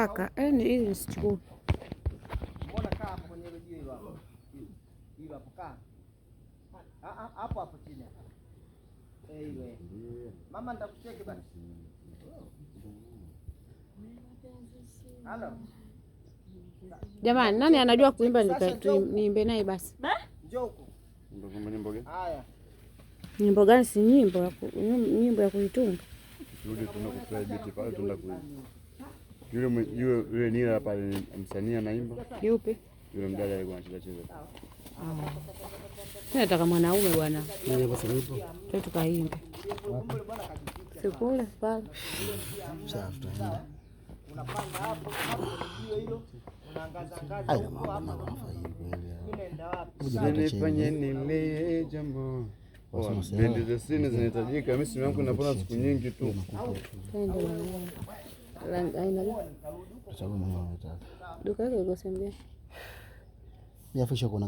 kaka. Ni hizi nisichukue. Mbona kaa hapo kwenye ile jiwe hapo? Hilo hapo kaa. Hapo hapo chini. Ile. Mama nitakucheki basi. Halo. Jamani, nani anajua kuimba niimbe naye basi? Njoo huko. Ndio kama nyimbo gani? Haya. Nyimbo gani? Si nyimbo ya kuitunga. Turudi tunakuplay beat pale tunaenda ku. Yule Nila pale msanii anaimba. Yupi? Yule mdada alikuwa anacheza. Mimi nataka mwanaume bwana. Nani basi nipo? Tukaimbe. Sikule pale. Safi tunaenda. Unapanga hapo jiwe hilo. Unaangaza ngazi huko hapo. Mimi naenda wapi? Usinifanye nile jambo. Bendi za sini zinahitajika. Mimi simu yangu napona siku nyingi tu. Aina gani? Duka hilo liko sembia. Yafisha kuna